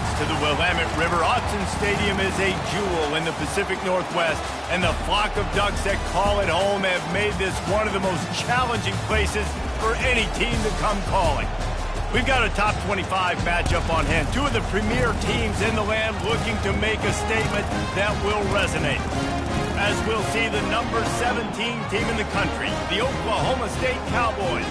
tickets to the Willamette River. Autzen Stadium is a jewel in the Pacific Northwest, and the flock of Ducks that call it home have made this one of the most challenging places for any team to come calling. We've got a top 25 matchup on hand. Two of the premier teams in the land looking to make a statement that will resonate. As we'll see the number 17 team in the country, the Oklahoma State Cowboys,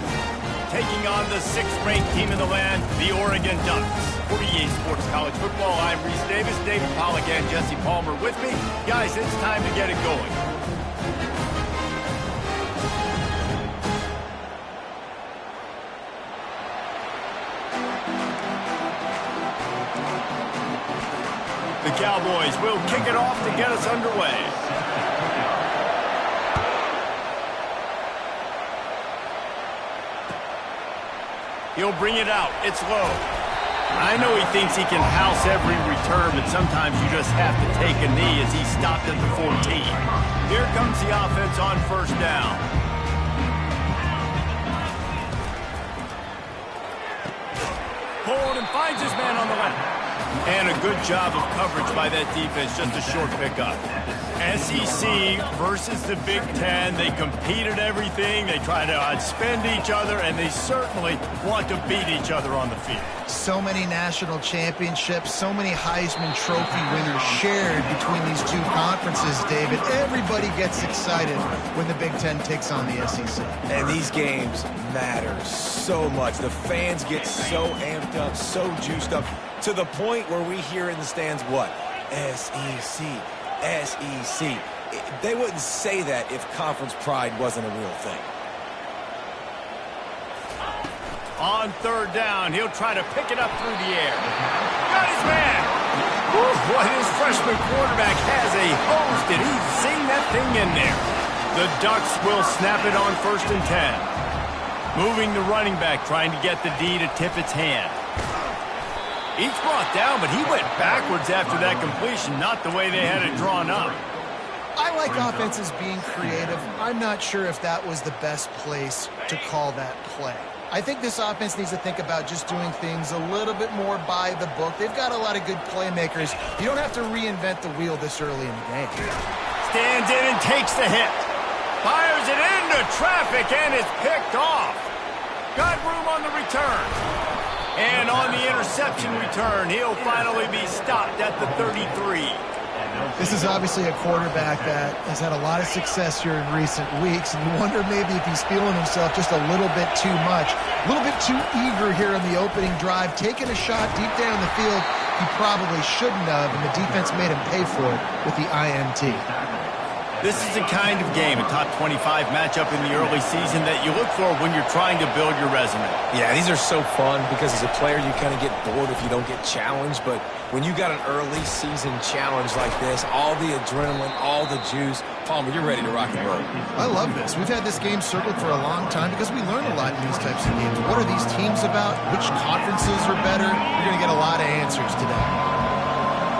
taking on the 6th-ranked team in the land, the Oregon Ducks. For EA Sports College Football, I'm Reese Davis, David Pollack, and Jesse Palmer with me. Guys, it's time to get it going. The Cowboys will kick it off to get us underway. He'll bring it out. It's low. I know he thinks he can house every return, but sometimes you just have to take a knee as he stopped at the 14. Here comes the offense on first down. Hold and finds his man on the left. And a good job of coverage by that defense, just a short pickup. SEC versus the Big Ten. They compete at everything. They try to outspend each other, and they certainly want to beat each other on the field. So many national championships, so many Heisman Trophy winners shared between these two conferences, David. Everybody gets excited when the Big Ten takes on the SEC. And these games matter so much. The fans get so amped up, so juiced up, to the point where we hear in the stands what? SEC. SEC. They wouldn't say that if conference pride wasn't a real thing. On third down, he'll try to pick it up through the air. Got his man. Boy, his freshman quarterback has a hose. Did he sing that thing in there? The Ducks will snap it on 1st and 10. Moving the running back, trying to get the D to tip its hand. Each brought down, but he went backwards after that completion, not the way they had it drawn up. I like offenses being creative. I'm not sure if that was the best place to call that play. I think this offense needs to think about just doing things a little bit more by the book. They've got a lot of good playmakers. You don't have to reinvent the wheel this early in the game. Stands in and takes the hit. Fires it into traffic, and it's picked off. Got room on the return. And on the interception return, he'll finally be stopped at the 33. This is obviously a quarterback that has had a lot of success here in recent weeks, and you wonder maybe if he's feeling himself just a little bit too much, a little bit too eager here in the opening drive, taking a shot deep down the field he probably shouldn't have, and the defense made him pay for it with the INT. This is the kind of game, a top 25 matchup in the early season that you look for when you're trying to build your resume. Yeah, these are so fun because as a player you kind of get bored if you don't get challenged, but when you got an early season challenge like this, all the adrenaline, all the juice, Palmer, you're ready to rock and roll. I love this. We've had this game circled for a long time because we learn a lot in these types of games. What are these teams about? Which conferences are better? You're going to get a lot of answers today.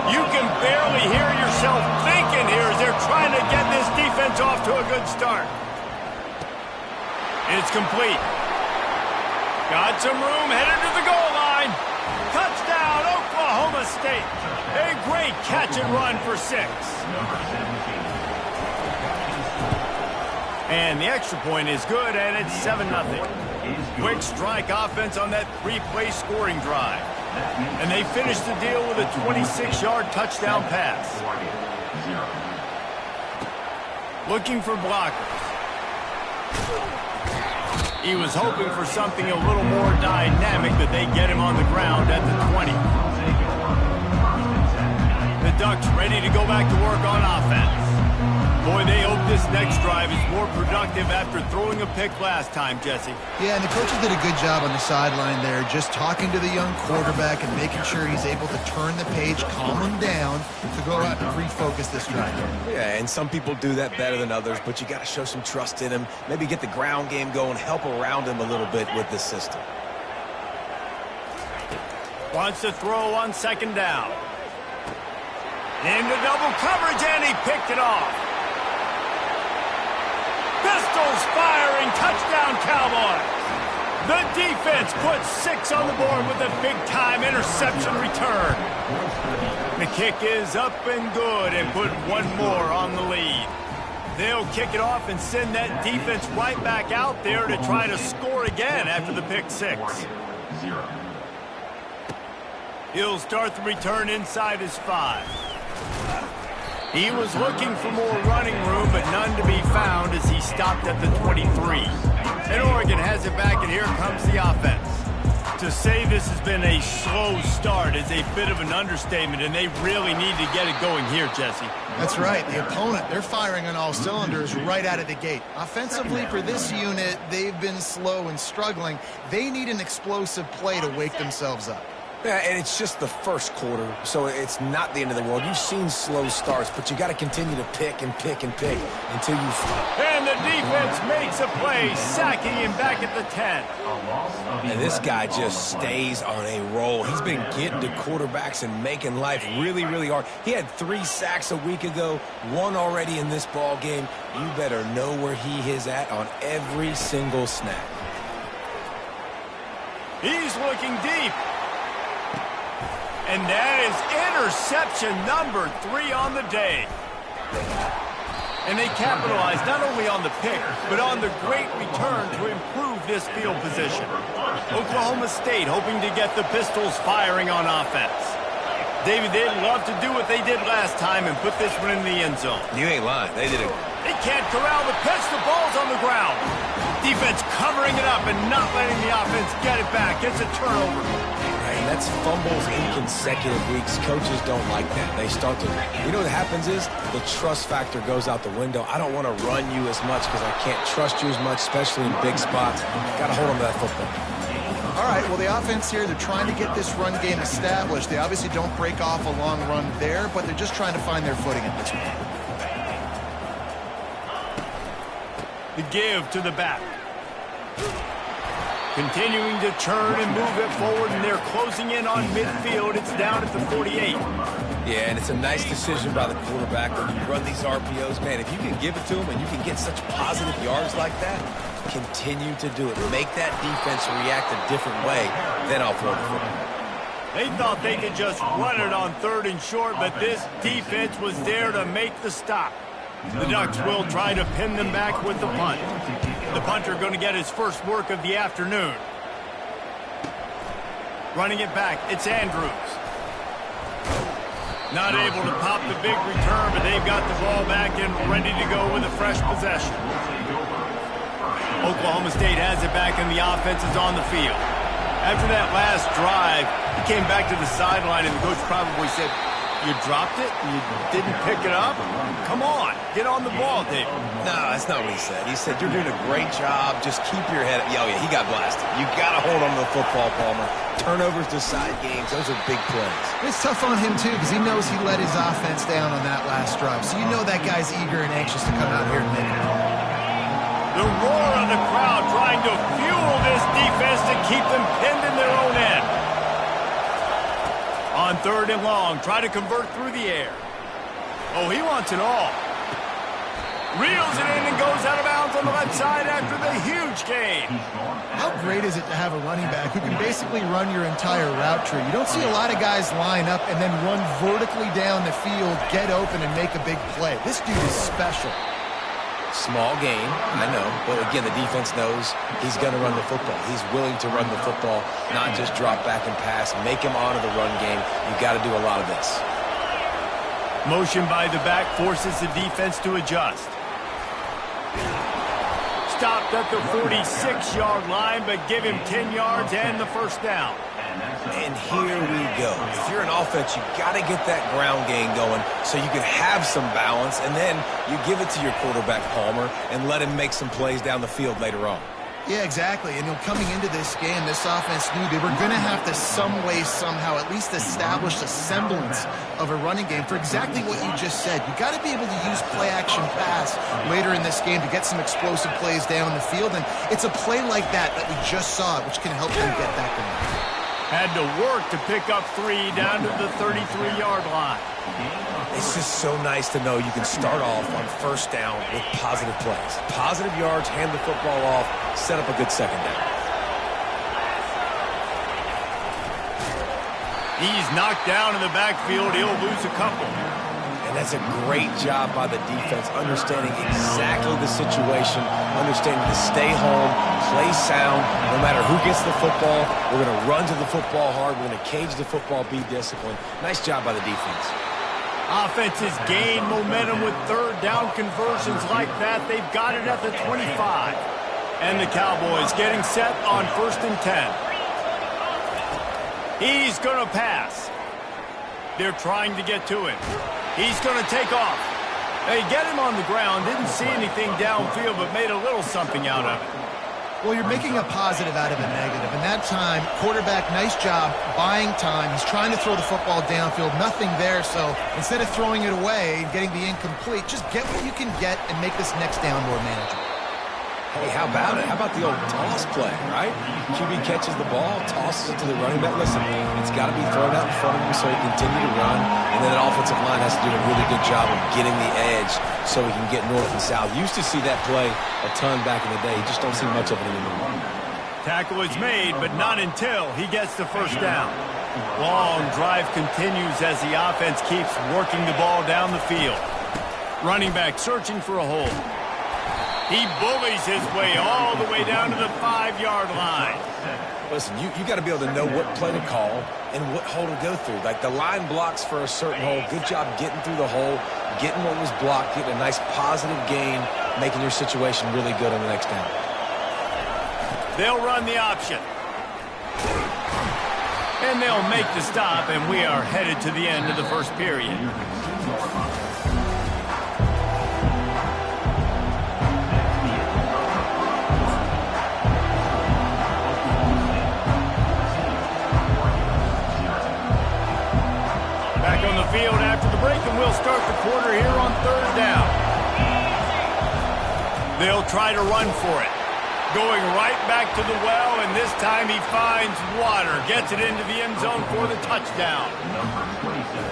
You can barely hear yourself thinking here as they're trying to get this defense off to a good start. It's complete. Got some room, headed to the goal line. Touchdown, Oklahoma State. A great catch and run for 6. And the extra point is good, and it's 7-0. Quick strike offense on that 3-play scoring drive. And they finished the deal with a 26-yard touchdown pass. Looking for blockers. He was hoping for something a little more dynamic, but they get him on the ground at the 20. The Ducks ready to go back to work on offense. Boy, they hope this next drive is more productive after throwing a pick last time, Jesse. Yeah, and the coaches did a good job on the sideline there, just talking to the young quarterback and making sure he's able to turn the page, calm him down, to go out and refocus this drive. Yeah, and some people do that better than others, but you got to show some trust in him, maybe get the ground game going, help around him a little bit with this system. Wants to throw on 2nd down. Into double coverage, and he picked it off. Pistols firing, touchdown Cowboys. The defense puts 6 on the board with a big-time interception return. The kick is up and good and put one more on the lead. They'll kick it off and send that defense right back out there to try to score again after the pick 6. He'll start the return inside his 5. He was looking for more running room, but none to be found as he stopped at the 23. And Oregon has it back, and here comes the offense. To say this has been a slow start is a bit of an understatement, and they really need to get it going here, Jesse. That's right. The opponent, they're firing on all cylinders right out of the gate. Offensively, for this unit, they've been slow and struggling. They need an explosive play to wake themselves up. Yeah, and it's just the first quarter, so it's not the end of the world. You've seen slow starts, but you got to continue to pick and pick and pick until you... And the defense makes a play, sacking him back at the 10. And this guy just stays on a roll. He's been getting to quarterbacks and making life really, really hard. He had 3 sacks a week ago, 1 already in this ball game. You better know where he is at on every single snap. He's looking deep. And that is interception number 3 on the day. And they capitalized not only on the pick, but on the great return to improve this field position. Oklahoma State hoping to get the Pistols firing on offense. David, they'd love to do what they did last time and put this one in the end zone. You ain't lying. They did it. They can't corral the pitch. The ball's on the ground. Defense covering it up and not letting the offense get it back. It's a turnover. And that's fumbles in consecutive weeks. Coaches don't like that. They start to, you know what happens is the trust factor goes out the window. I don't want to run you as much because I can't trust you as much, especially in big spots. Got to hold on to that football. All right, well, the offense here, they're trying to get this run game established. They obviously don't break off a long run there, but they're just trying to find their footing at this point. The give to the back. Continuing to churn and move it forward, and they're closing in on midfield. It's down at the 48. Yeah, and it's a nice decision by the quarterback when you run these RPOs. Man, if you can give it to them and you can get such positive yards like that, continue to do it. Make that defense react a different way, then I'll throw the football. They thought they could just run it on 3rd and short, but this defense was there to make the stop. The Ducks will try to pin them back with the punt. The punter going to get his first work of the afternoon. Running it back, it's Andrews. Not able to pop the big return, but they've got the ball back and ready to go with a fresh possession. Oklahoma State has it back and the offense is on the field. After that last drive, he came back to the sideline and the coach probably said, "You dropped it? You didn't pick it up? Come on, get on the ball, Dave." No, that's not what he said. He said, "You're doing a great job. Just keep your head up." Oh, yeah, he got blasted. You got to hold on to the football, Palmer. Turnovers decide games. Those are big plays. It's tough on him, too, because he knows he let his offense down on that last drive. So you know that guy's eager and anxious to come out here and make it. The roar of the crowd trying to fuel this defense to keep them pinned in their own end. On 3rd and long, try to convert through the air. Oh, he wants it all. Reels it in and goes out of bounds on the left side after the huge gain. How great is it to have a running back who can basically run your entire route tree? You don't see a lot of guys line up and then run vertically down the field, get open, and make a big play. This dude is special. Small game, I know, but again, the defense knows he's going to run the football. He's willing to run the football, not just drop back and pass, make him honor the run game. You got to do a lot of this. Motion by the back forces the defense to adjust. Stopped at the 46-yard line, but give him 10 yards and the first down. And here we go. If you're an offense, you got to get that ground game going so you can have some balance, and then you give it to your quarterback, Palmer, and let him make some plays down the field later on. Yeah, exactly. And coming into this game, this offense knew they were going to have to some way, somehow, at least establish a semblance of a running game for exactly what you just said. You got to be able to use play-action pass later in this game to get some explosive plays down the field. And it's a play like that we just saw, which can help them get that going. Had to work to pick up 3 down to the 33-yard line. It's just so nice to know you can start off on first down with positive plays. Positive yards, hand the football off, set up a good second down. He's knocked down in the backfield. He'll lose a couple. And that's a great job by the defense, understanding exactly the situation, understanding to stay home, play sound. No matter who gets the football, we're going to run to the football hard. We're going to cage the football, be disciplined. Nice job by the defense. Offenses gain momentum with third down conversions like that. They've got it at the 25. And the Cowboys getting set on 1st and 10. He's going to pass. They're trying to get to him. He's going to take off. They get him on the ground. Didn't see anything downfield, but made a little something out of it. Well, you're making a positive out of a negative. And that time, quarterback, nice job buying time. He's trying to throw the football downfield. Nothing there. So instead of throwing it away and getting the incomplete, just get what you can get and make this next down more manageable. Hey, how about it? How about the old toss play, right? QB catches the ball, tosses it to the running back. Listen, it's got to be thrown out in front of him so he can continue to run. And then that offensive line has to do a really good job of getting the edge so he can get north and south. Used to see that play a ton back in the day. You just don't see much of it anymore. Tackle is made, but not until he gets the first down. Long drive continues as the offense keeps working the ball down the field. Running back searching for a hole. He bullies his way all the way down to the 5-yard line. Listen, you got to be able to know what play to call and what hole to go through. Like the line blocks for a certain hole. Good job getting through the hole, getting what was blocked, getting a nice positive gain, making your situation really good on the next down. They'll run the option. And they'll make the stop, and we are headed to the end of the first period. On the field after the break, and we'll start the quarter here on 3rd down. They'll try to run for it. Going right back to the well, and this time he finds water. Gets it into the end zone for the touchdown.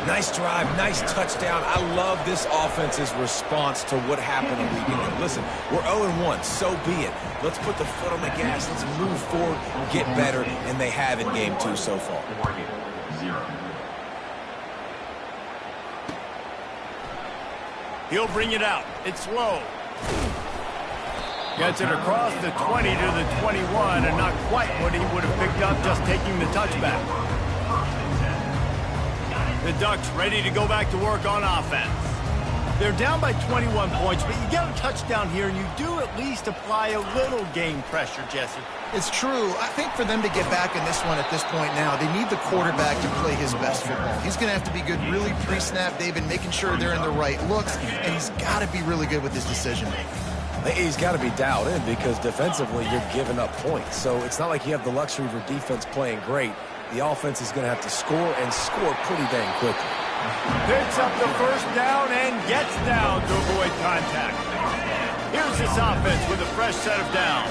Nice drive, nice touchdown. I love this offense's response to what happened a week ago. Listen, we're 0-1, so be it. Let's put the foot on the gas. Let's move forward, get better, and they have in game 2 so far. He'll bring it out. It's low. Gets it across the 20 to the 21, and not quite what he would have picked up just taking the touchback. The Ducks ready to go back to work on offense. They're down by 21 points, but you get a touchdown here, and you do at least apply a little game pressure, Jesse. It's true. I think for them to get back in this one at this point now, they need the quarterback to play his best football. He's going to have to be good really pre-snap, David, making sure they're in the right looks, and he's got to be really good with his decision-making. He's got to be dialed in because defensively you're giving up points. So it's not like you have the luxury of your defense playing great. The offense is going to have to score and score pretty dang quickly. Picks up the first down and gets down to avoid contact. Here's this offense with a fresh set of downs.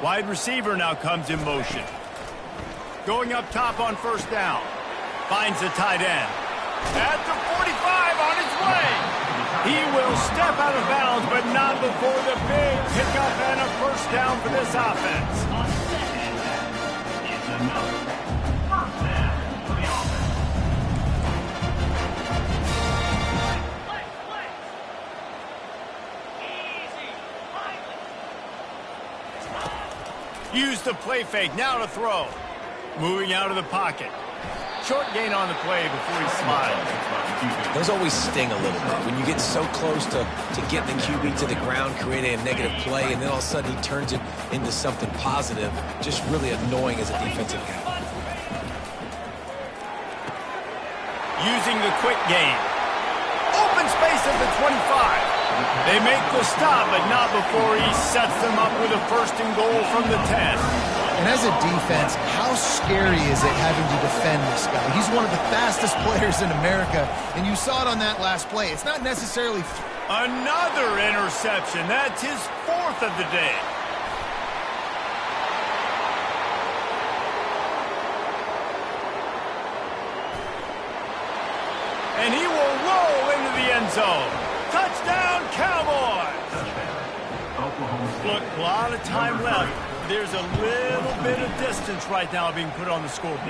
Wide receiver now comes in motion. Going up top on first down. Finds the tight end. At the 45 on his way. He will step out of bounds, but not before the big pickup and a first down for this offense. Use the play fake, now to throw. Moving out of the pocket. Short gain on the play before he smiles. Those always sting a little bit. When you get so close to get the QB to the ground, creating a negative play, and then all of a sudden he turns it into something positive, just really annoying as a defensive guy. Using the quick game. Open space at the 25. They make the stop, but not before he sets them up with a first and goal from the 10. And as a defense, how scary is it having to defend this guy? He's one of the fastest players in America, and you saw it on that last play. It's not necessarily... Another interception. That's his 4th of the day. And he will roll into the end zone. Touchdown, Cowboys! Look, a lot of time left. There's a little bit of distance right now being put on the scoreboard.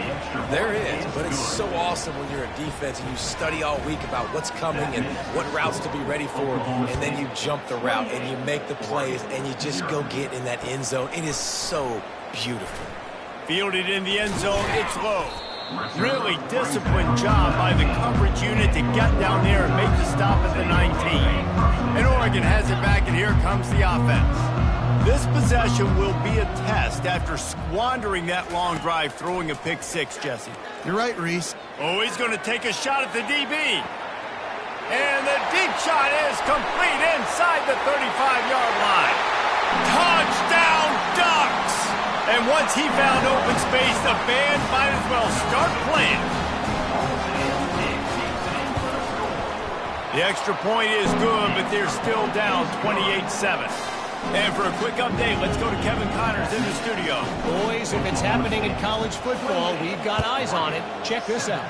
There is, but it's so awesome when you're a defense and you study all week about what's coming and what routes to be ready for, and then you jump the route and you make the plays and you just go get in that end zone. It is so beautiful. Fielded in the end zone, it's low. Really disciplined job by the coverage unit to get down there and make the stop at the 19. And Oregon has it back, and here comes the offense. This possession will be a test after squandering that long drive, throwing a pick six, Jesse. You're right, Reese. Oh, he's going to take a shot at the DB. And the deep shot is complete inside the 35-yard line. Touchdown, Ducks! And once he found open space, the band might as well start playing. The extra point is good, but they're still down 28-7. And for a quick update, let's go to Kevin Connors in the studio. Boys, if it's happening in college football, we've got eyes on it. Check this out.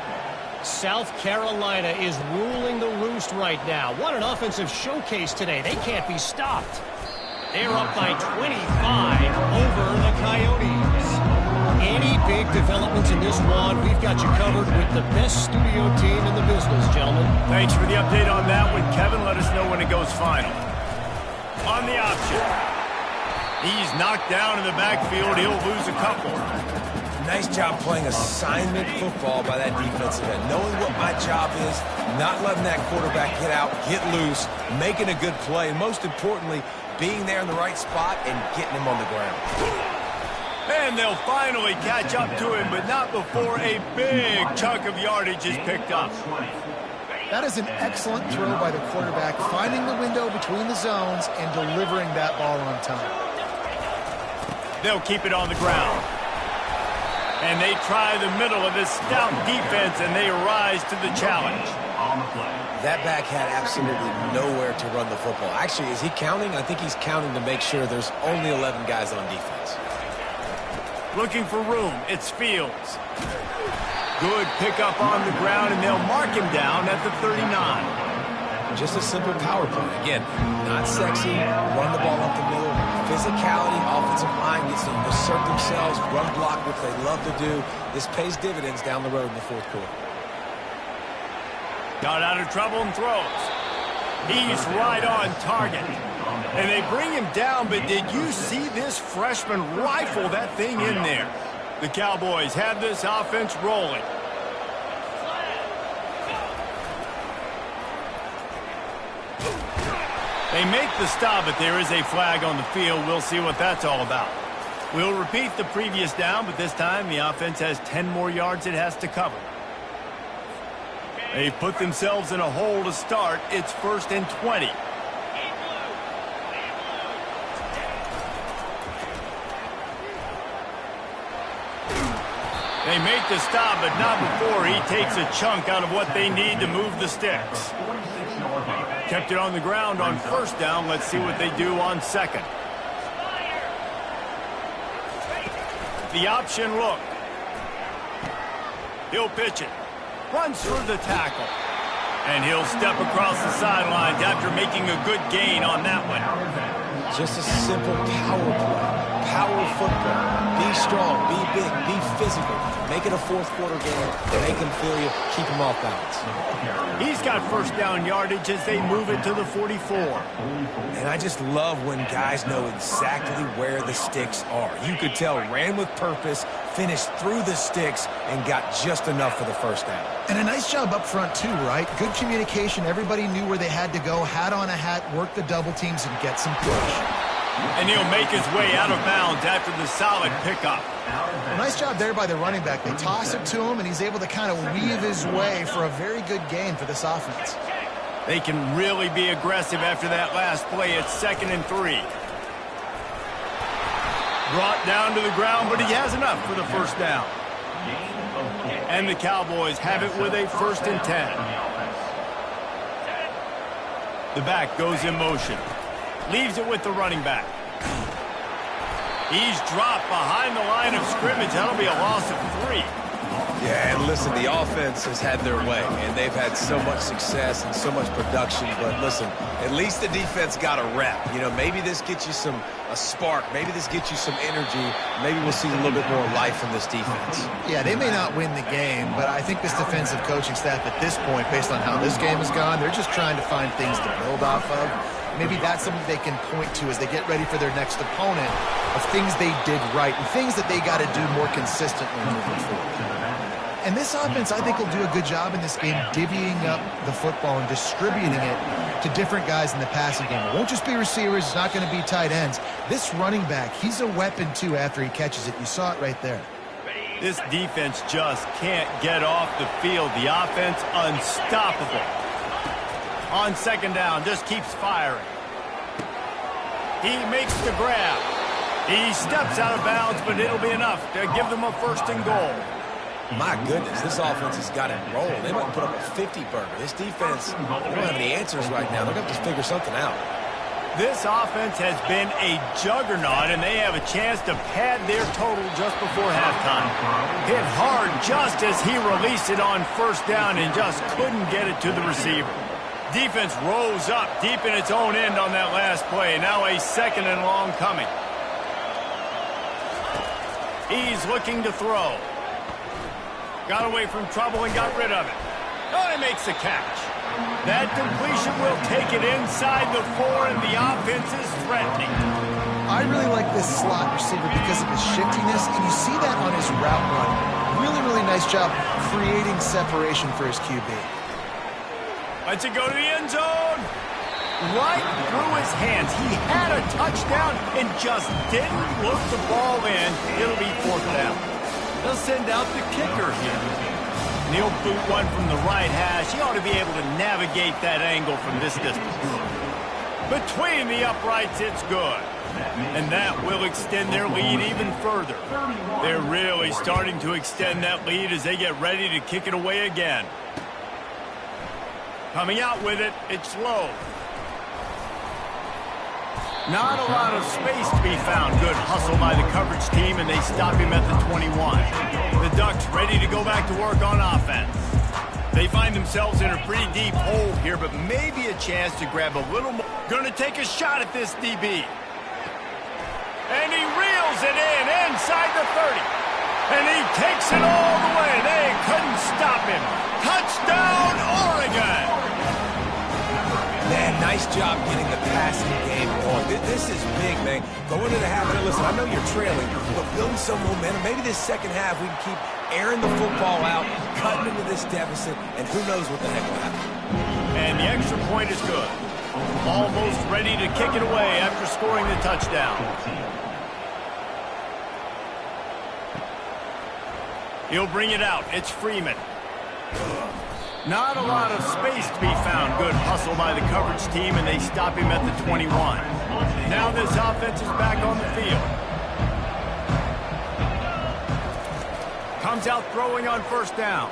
South Carolina is ruling the roost right now. What an offensive showcase today. They can't be stopped. They're up by 25 over the Coyotes. Any big developments in this one, we've got you covered with the best studio team in the business, gentlemen. Thanks for the update on that one, Kevin. Let us know when it goes final. On the option. He's knocked down in the backfield. He'll lose a couple. Nice job playing assignment football by that defensive end. Knowing what my job is, not letting that quarterback get out, get loose, making a good play, and most importantly, being there in the right spot and getting him on the ground. And they'll finally catch up to him, but not before a big chunk of yardage is picked up. That is an excellent throw by the quarterback, finding the window between the zones and delivering that ball on time. They'll keep it on the ground. And they try the middle of this stout defense, and they rise to the challenge. That back had absolutely nowhere to run the football. Actually, is he counting? I think he's counting to make sure there's only 11 guys on defense. Looking for room. It's Fields. Good pickup on the ground, and they'll mark him down at the 39. Just a simple power play. Again, not sexy, run the ball up the middle. Physicality, offensive line gets to assert themselves, run block, which they love to do. This pays dividends down the road in the fourth quarter. Got out of trouble and throws. He's right on target. And they bring him down, but did you see this freshman rifle that thing in there? The Cowboys have this offense rolling. They make the stop, but there is a flag on the field. We'll see what that's all about. We'll repeat the previous down, but this time the offense has 10 more yards it has to cover. They put themselves in a hole to start. It's 1st and 20. They make the stop, but not before he takes a chunk out of what they need to move the sticks. Kept it on the ground on 1st down. Let's see what they do on 2nd. The option look. He'll pitch it. Runs through the tackle. And he'll step across the sidelines after making a good gain on that one. Just a simple power play. Power football. Be strong, be big, be physical. Make it a fourth quarter game. Make them feel you. Keep them off balance. He's got 1st down yardage as they move it to the 44. And I just love when guys know exactly where the sticks are. You could tell ran with purpose, finished through the sticks, and got just enough for the 1st down. And a nice job up front, too, right? Good communication. Everybody knew where they had to go, hat on a hat, work the double teams, and get some push. And he'll make his way out of bounds after the solid pickup. Well, nice job there by the running back. They toss it to him, and he's able to kind of weave his way for a very good gain for this offense. They can really be aggressive after that last play. It's 2nd and 3. Brought down to the ground, but he has enough for the 1st down. And the Cowboys have it with a 1st and 10. The back goes in motion. Leaves it with the running back. He's dropped behind the line of scrimmage. That'll be a loss of 3. Yeah, and listen, the offense has had their way, and they've had so much success and so much production. But listen, at least the defense got a rep. You know, maybe this gets you a spark. Maybe this gets you some energy. Maybe we'll see a little bit more life from this defense. Yeah, they may not win the game, but I think this defensive coaching staff at this point, based on how this game has gone, they're just trying to find things to build off of. Maybe that's something they can point to as they get ready for their next opponent of things they did right and things that they got to do more consistently moving forward. And this offense, I think, will do a good job in this game divvying up the football and distributing it to different guys in the passing game. It won't just be receivers. It's not going to be tight ends. This running back, he's a weapon, too, after he catches it. You saw it right there. This defense just can't get off the field. The offense, unstoppable. On second down, just keeps firing. He makes the grab. He steps out of bounds, but it'll be enough to give them a 1st and goal. My goodness, this offense has got it rolling. They might put up a 50-burger. This defense, they don't have any answers right now. They're going to have to figure something out. This offense has been a juggernaut, and they have a chance to pad their total just before halftime. Hit hard just as he released it on 1st down and just couldn't get it to the receiver. Defense rose up deep in its own end on that last play. Now a 2nd and long coming. He's looking to throw. Got away from trouble and got rid of it. Oh, he makes the catch. That completion will take it inside the 4, and the offense is threatening. I really like this slot receiver because of his shiftiness, and you see that on his route run. Really, really nice job creating separation for his QB. Lets it go to the end zone. Right through his hands. He had a touchdown and just didn't look the ball in. It'll be 4th down. They'll send out the kicker here. And he'll boot one from the right hash. He ought to be able to navigate that angle from this distance. Between the uprights, it's good. And that will extend their lead even further. They're really starting to extend that lead as they get ready to kick it away again. Coming out with it, it's low. Not a lot of space to be found. Good hustle by the coverage team, and they stop him at the 21. The Ducks ready to go back to work on offense. They find themselves in a pretty deep hole here, but maybe a chance to grab a little more. Going to take a shot at this DB. And he reels it in inside the 30. And he takes it all the way. They couldn't stop him. Touchdown, Oregon! Man, nice job getting the passing game going. This is big, man. Go into the half. Listen, I know you're trailing, but building some momentum. Maybe this second half we can keep airing the football out, cutting into this deficit, and who knows what the heck will happen. And the extra point is good. Almost ready to kick it away after scoring the touchdown. He'll bring it out. It's Freeman. Not a lot of space to be found. Good hustle by the coverage team, and they stop him at the 21. Now this offense is back on the field. Comes out throwing on 1st down.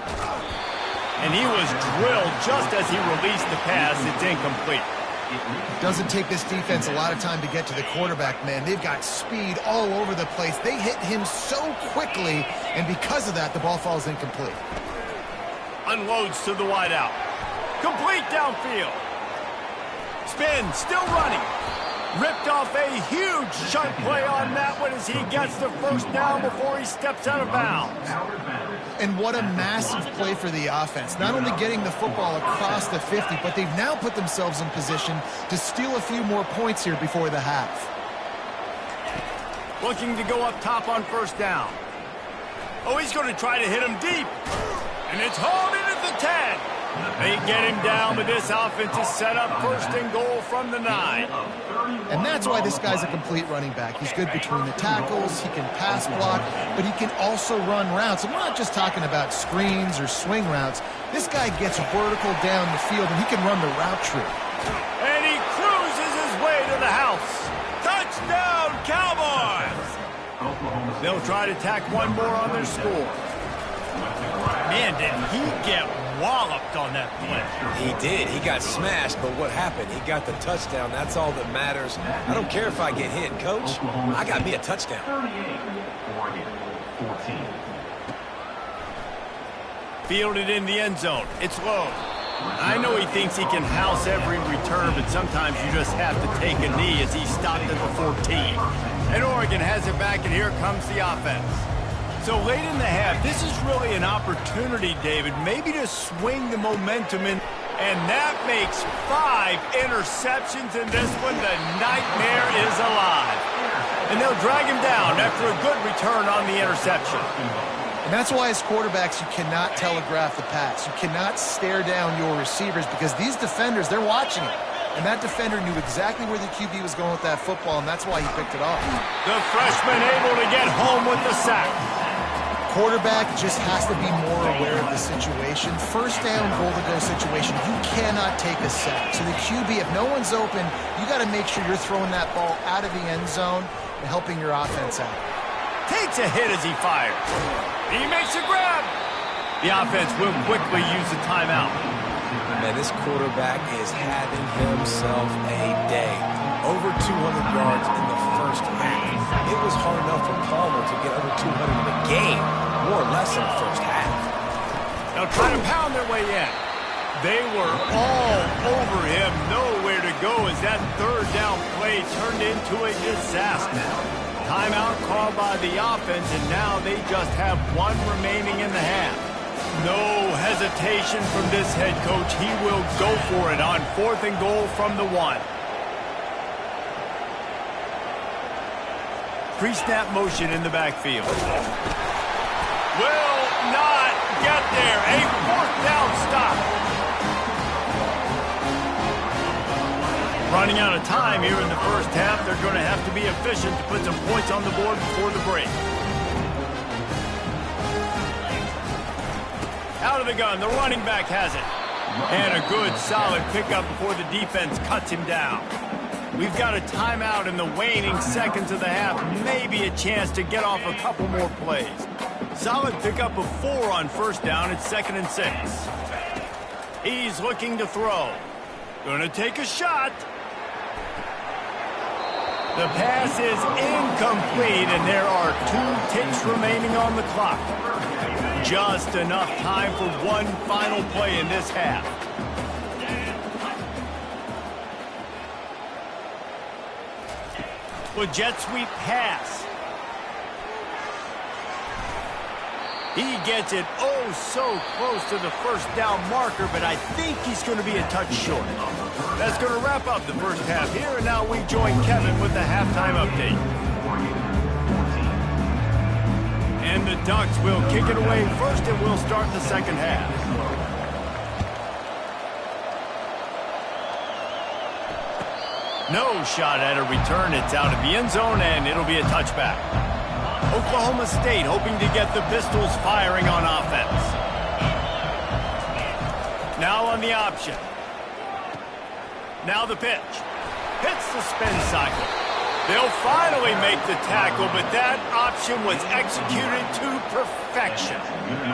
And he was drilled just as he released the pass. It's incomplete. Doesn't take this defense a lot of time to get to the quarterback, man. They've got speed all over the place. They hit him so quickly, and because of that, the ball falls incomplete. Unloads to the wideout. Complete downfield. Spin, still running. Ripped off a huge sharp play on that one as he gets the 1st down before he steps out of bounds. And what a massive play for the offense. Not only getting the football across the 50, but they've now put themselves in position to steal a few more points here before the half. Looking to go up top on 1st down. Oh, he's going to try to hit him deep. And it's hauled in at the 10. They get him down, but this offense is set up 1st and goal from the 9. And that's why this guy's a complete running back. He's good between the tackles, he can pass block, but he can also run routes. And we're not just talking about screens or swing routes. This guy gets vertical down the field, and he can run the route tree. And he cruises his way to the house. Touchdown, Cowboys! They'll try to tack one more on their score. Man, did he get walloped on that play. He did. He got smashed, but what happened? He got the touchdown. That's all that matters. I don't care if I get hit, Coach. I got me a touchdown. Fielded in the end zone. It's low. I know he thinks he can house every return, but sometimes you just have to take a knee as he stopped at the 14. And Oregon has it back, and here comes the offense. So late in the half, this is really an opportunity, David, maybe to swing the momentum in. And that makes 5 interceptions in this one. The nightmare is alive. And they'll drag him down after a good return on the interception. And that's why as quarterbacks, you cannot telegraph the pass. You cannot stare down your receivers because these defenders, they're watching it. And that defender knew exactly where the QB was going with that football, and that's why he picked it off. The freshman able to get home with the sack. Quarterback just has to be more aware of the situation. First down, goal-to-go situation, you cannot take a sack. So the QB, if no one's open, you got to make sure you're throwing that ball out of the end zone and helping your offense out. Takes a hit as he fires. He makes a grab. The offense will quickly use the timeout. Man, this quarterback is having himself a day. Over 200 yards in the first half. It was hard enough for Palmer to get over 200 in the game, more or less in the first half. They'll try to pound their way in. They were all over him, nowhere to go as that third down play turned into a disaster. Timeout called by the offense, and now they just have 1 remaining in the half. No hesitation from this head coach. He will go for it on 4th and goal from the 1. Pre-snap motion in the backfield. Will not get there. A 4th down stop. Running out of time here in the first half. They're going to have to be efficient to put some points on the board before the break. Out of the gun, the running back has it. And a good, solid pickup before the defense cuts him down. We've got a timeout in the waning seconds of the half. Maybe a chance to get off a couple more plays. Solid pickup of 4 on first down. It's 2nd and 6. He's looking to throw. Gonna take a shot. The pass is incomplete, and there are 2 ticks remaining on the clock. Just enough time for one final play in this half. A jet sweep pass. He gets it oh so close to the first down marker, but I think he's going to be a touch short. That's going to wrap up the first half here, and now we join Kevin with the halftime update. And the Ducks will kick it away first, and we'll start the second half. No shot at a return. It's out of the end zone, and it'll be a touchback. Oklahoma State hoping to get the Pistols firing on offense. Now on the option. Now the pitch. Hits the spin cycle. They'll finally make the tackle, but that option was executed to perfection.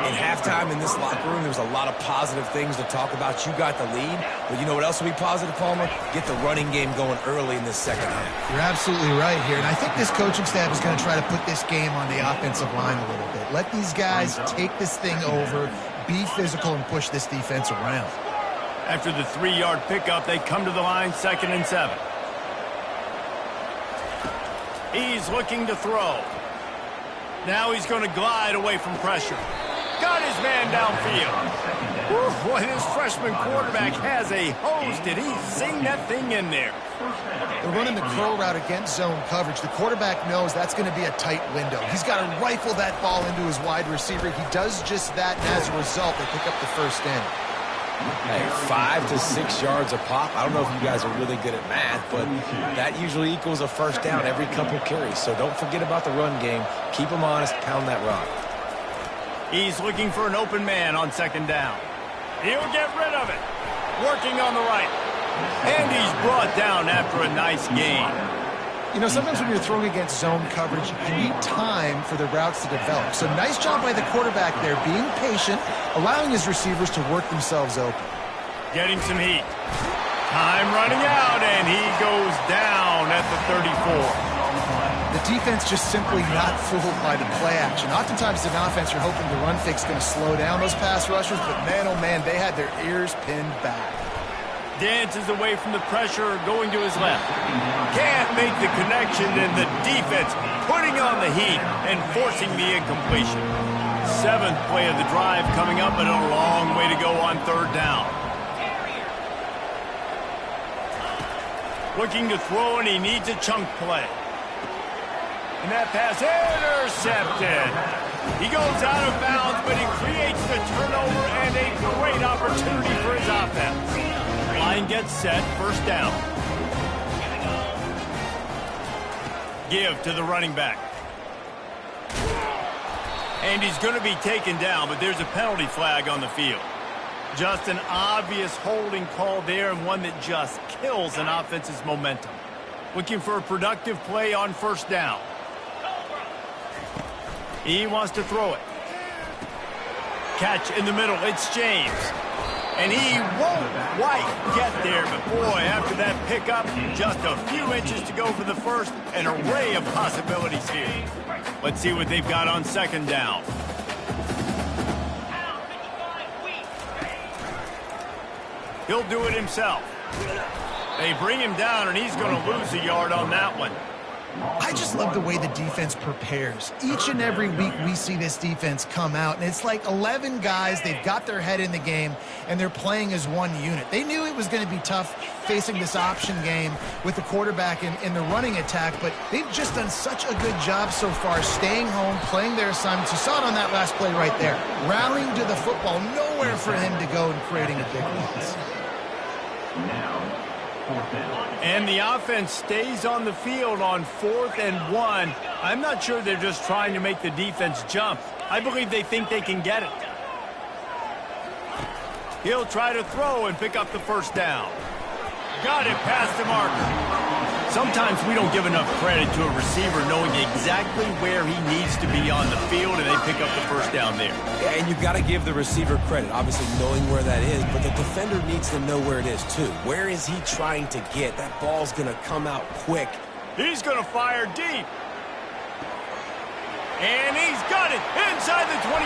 In halftime in this locker room, there's a lot of positive things to talk about. You got the lead, but you know what else will be positive, Palmer? Get the running game going early in this second half. You're absolutely right here, and I think this coaching staff is going to try to put this game on the offensive line a little bit. Let these guys take this thing over, be physical, and push this defense around. After the 3-yard pickup, they come to the line, 2nd and 7. He's looking to throw. Now he's going to glide away from pressure. Got his man downfield. Woo, boy, this freshman quarterback has a hose. Did he sing that thing in there? They're running the curl route against zone coverage. The quarterback knows that's going to be a tight window. He's got to rifle that ball into his wide receiver. He does just that, and as a result, they pick up the first down. Hey, 5 to 6 yards a pop. I don't know if you guys are really good at math, but that usually equals a first down every couple carries. So don't forget about the run game. Keep them honest. Pound that rock. He's looking for an open man on 2nd down. He'll get rid of it. Working on the right. And he's brought down after a nice gain. You know, sometimes when you're throwing against zone coverage, you need time for the routes to develop. So nice job by the quarterback there, being patient, allowing his receivers to work themselves open. Getting some heat. Time running out, and he goes down at the 34. The defense just simply not fooled by the play action. Oftentimes, as an offense, you're hoping the run fix is going to slow down those pass rushers, but man, oh man, they had their ears pinned back. Dances away from the pressure, going to his left. Can't make the connection, and the defense putting on the heat and forcing the incompletion. 7th play of the drive coming up, but a long way to go on 3rd down. Looking to throw, and he needs a chunk play. And that pass intercepted. He goes out of bounds, but he creates the turnover and a great opportunity for his offense. Line gets set, 1st down. Give to the running back. And he's going to be taken down, but there's a penalty flag on the field. Just an obvious holding call there, and one that just kills an offense's momentum. Looking for a productive play on 1st down. He wants to throw it. Catch in the middle. It's James. And he won't quite get there, but boy, after that pickup, just a few inches to go for the first. An array of possibilities here. Let's see what they've got on 2nd down. He'll do it himself. They bring him down, and he's going to lose a yard on that one. I just love the way the defense prepares. Each and every week we see this defense come out, and it's like 11 guys. They've got their head in the game, and they're playing as one unit. They knew it was going to be tough facing this option game with the quarterback in the running attack, but they've just done such a good job so far staying home, playing their assignments. You saw it on that last play right there. Rallying to the football, nowhere for him to go and creating a big loss. And the offense stays on the field on 4th and 1. I'm not sure they're just trying to make the defense jump. I believe they think they can get it. He'll try to throw and pick up the 1st down. Got it past the marker. Sometimes we don't give enough credit to a receiver knowing exactly where he needs to be on the field, and they pick up the 1st down there. Yeah, and you've got to give the receiver credit, obviously knowing where that is, but the defender needs to know where it is too. Where is he trying to get? That ball's going to come out quick. He's going to fire deep. And he's got it inside the 25.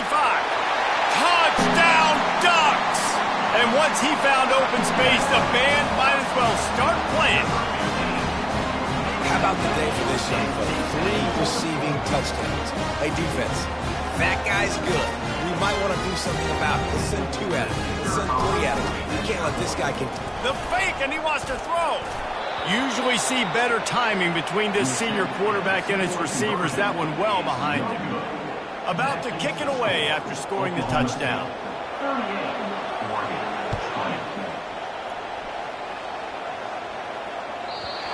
Touchdown, Ducks! And once he found open space, the band might as well start playing. How about the day for this young fella? 3 receiving touchdowns. Hey, defense, that guy's good. We might want to do something about it. Let's send 2 at him. Let's send 3 at him. You can't let this guy continue. The fake, and he wants to throw. Usually see better timing between this senior quarterback and his receivers. That one well behind him. About to kick it away after scoring the touchdown.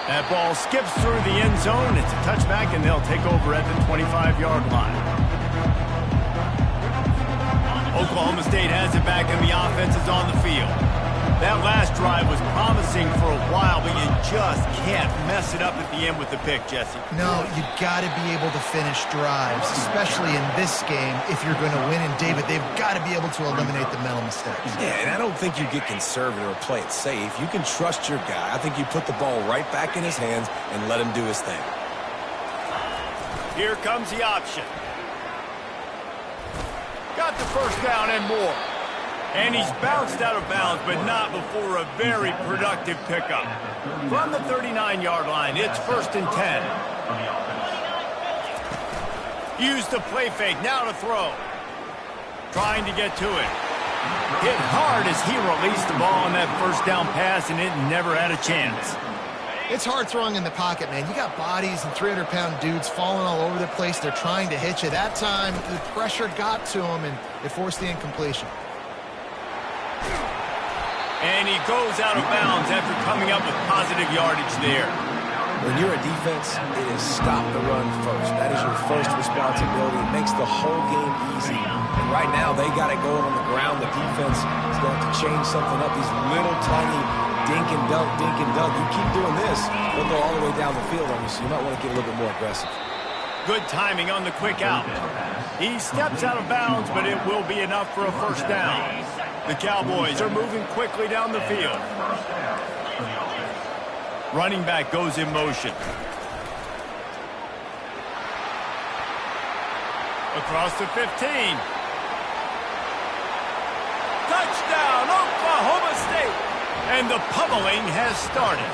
That ball skips through the end zone. It's a touchback, and they'll take over at the 25-yard line. Oklahoma State has it back, and the offense is on the field. That last drive was promising for a while, but you just can't mess it up at the end with the pick, Jesse. No, you got to be able to finish drives, especially in this game. If you're going to win, and David, they've got to be able to eliminate the mental mistakes. Yeah, and I don't think you get conservative or play it safe. You can trust your guy. I think you put the ball right back in his hands and let him do his thing. Here comes the option. Got the 1st down and more. And he's bounced out of bounds, but not before a very productive pickup. From the 39-yard line, it's 1st and 10. Use the play fake, now to throw. Trying to get to it. Hit hard as he released the ball on that 1st down pass, and it never had a chance. It's hard throwing in the pocket, man. You got bodies and 300-pound dudes falling all over the place. They're trying to hit you. That time, the pressure got to him, and it forced the incompletion. And he goes out of bounds after coming up with positive yardage there. When you're a defense, it is stop the run first. That is your first responsibility. It makes the whole game easy. And right now, they got it going on the ground. The defense is going to have to change something up. These little tiny dink and dunk, dink and dunk. You keep doing this, they'll go all the way down the field on you, so you might want to get a little bit more aggressive. Good timing on the quick out. He steps out of bounds, but it will be enough for a 1st down. The Cowboys are moving quickly down the field. Running back goes in motion. Across the 15. Touchdown, Oklahoma State! And the pummeling has started.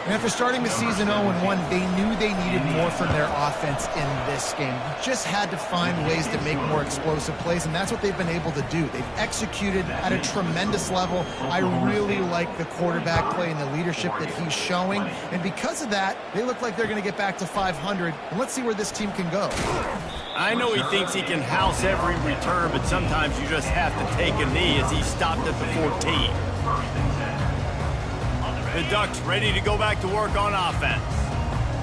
And after starting the season 0-1, they knew they needed more from their offense in this game. You just had to find ways to make more explosive plays, and that's what they've been able to do. They've executed at a tremendous level. I really like the quarterback play and the leadership that he's showing. And because of that, they look like they're going to get back to 500. And let's see where this team can go. I know he thinks he can house every return, but sometimes you just have to take a knee as he stopped at the 14. The Ducks ready to go back to work on offense.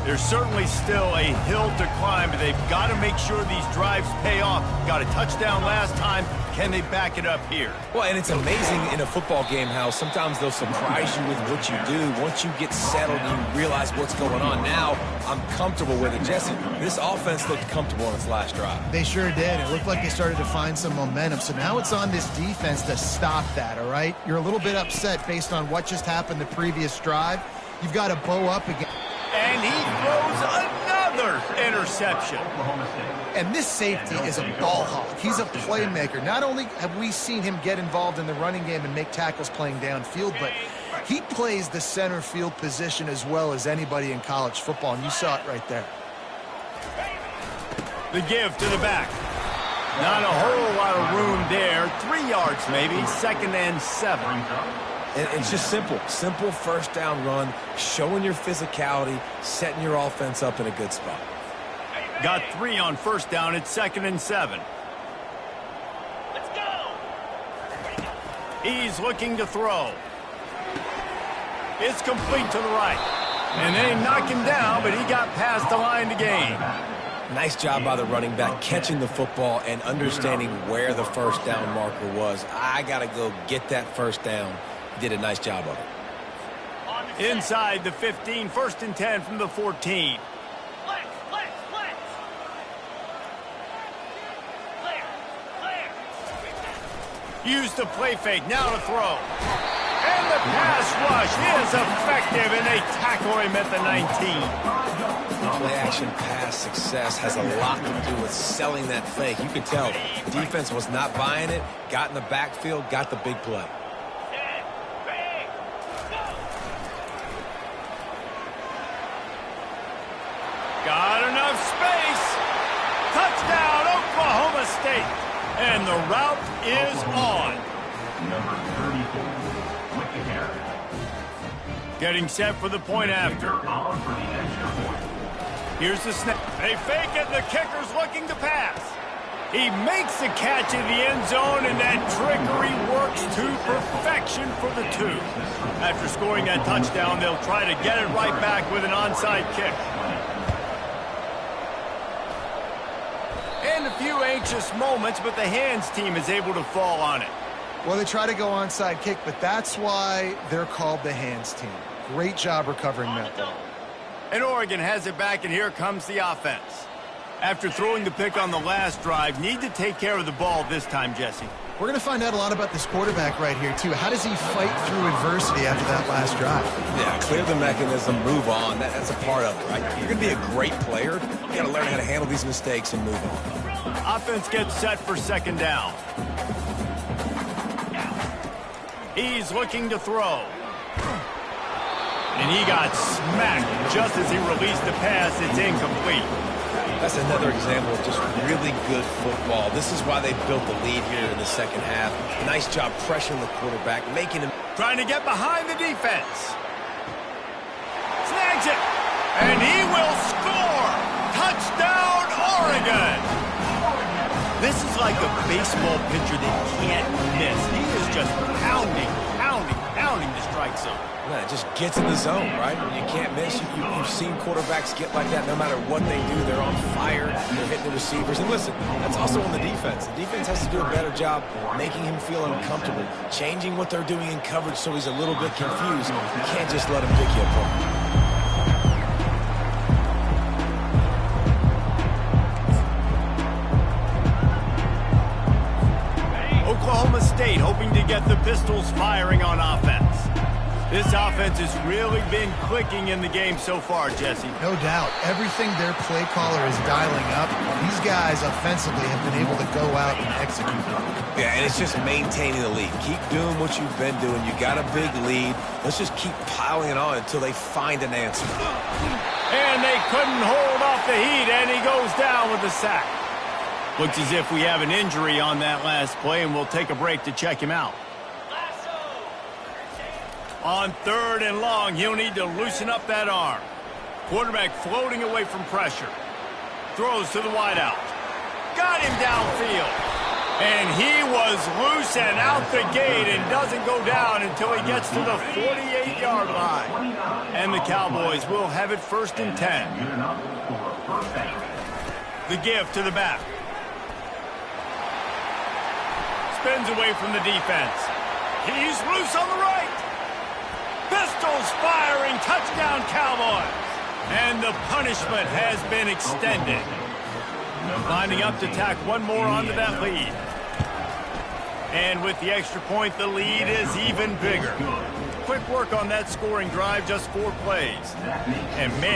There's certainly still a hill to climb, but they've got to make sure these drives pay off. Got a touchdown last time. Can they back it up here? Well, and it's amazing in a football game how sometimes they'll surprise you with what you do. Once you get settled and you realize what's going on, now I'm comfortable with it. Jesse, this offense looked comfortable on its last drive. They sure did. It looked like they started to find some momentum. So now it's on this defense to stop that, all right? You're a little bit upset based on what just happened the previous drive. You've got to bow up again. And he throws another interception. And this safety is a ball hawk. He's a playmaker. Not only have we seen him get involved in the running game and make tackles playing downfield, but he plays the center field position as well as anybody in college football, and you saw it right there. The give to the back. Not a whole lot of room there. 3 yards maybe, 2nd and 7. And it's just simple. Simple first down run, showing your physicality, setting your offense up in a good spot. Got 3 on first down. It's 2nd and 7. Let's go! He's looking to throw. It's complete to the right. And they knock him down, but he got past the line to gain. Nice job by the running back, catching the football and understanding where the first down marker was. I got to go get that first down. He did a nice job of it. Inside the 15, 1st and 10 from the 14. Use the play fake, now to throw. And the pass rush is effective, and they tackle him at the 19. Play action pass success has a lot to do with selling that fake. You can tell defense was not buying it, got in the backfield, got the big play. Got enough space. Touchdown, Oklahoma State. And the route is on. Number 34, Whittaker. Getting set for the point after. On for the extra point. Here's the snap. They fake it, and the kicker's looking to pass. He makes the catch in the end zone, and that trickery works to perfection for the 2. After scoring that touchdown, they'll try to get it right back with an onside kick. And a few anxious moments, but the hands team is able to fall on it. Well, they try to go onside kick, but that's why they're called the hands team. Great job recovering that ball. And Oregon has it back, and here comes the offense. After throwing the pick on the last drive, need to take care of the ball this time, Jesse. We're going to find out a lot about this quarterback right here, too. How does he fight through adversity after that last drive? Yeah, clear the mechanism, move on. That's a part of it, right? You're going to be a great player. You got to learn how to handle these mistakes and move on. Offense gets set for 2nd down. He's looking to throw. And he got smacked just as he released the pass. It's incomplete. That's another example of just really good football. This is why they built the lead here in the second half. Nice job pressuring the quarterback, making him... Trying to get behind the defense. Snags it. And he will score. Touchdown, Oregon. This is like a baseball pitcher that can't miss. He is just pounding the strike zone. Man, it just gets in the zone, right? When you can't miss, you've seen quarterbacks get like that no matter what they do. They're on fire. They're hitting the receivers. And listen, that's also on the defense. The defense has to do a better job making him feel uncomfortable, changing what they're doing in coverage so he's a little bit confused. You can't just let him pick you apart. Oklahoma State hoping to get the Pistols firing on offense. This offense has really been clicking in the game so far, Jesse. No doubt. Everything their play caller is dialing up, these guys offensively have been able to go out and execute. Yeah, and it's just maintaining the lead. Keep doing what you've been doing. You got a big lead. Let's just keep piling it on until they find an answer. And they couldn't hold off the heat, and he goes down with the sack. Looks as if we have an injury on that last play, and we'll take a break to check him out. On 3rd and long, he'll need to loosen up that arm. Quarterback floating away from pressure. Throws to the wideout. Got him downfield. And he was loose and out the gate and doesn't go down until he gets to the 48-yard line. And the Cowboys will have it 1st and 10. The give to the back. Spins away from the defense. He's loose on the right. Pistols firing, touchdown Cowboys. And the punishment has been extended. Lining up to tack one more onto that lead. And with the extra point, the lead is even bigger. Quick work on that scoring drive, just 4 plays. And man,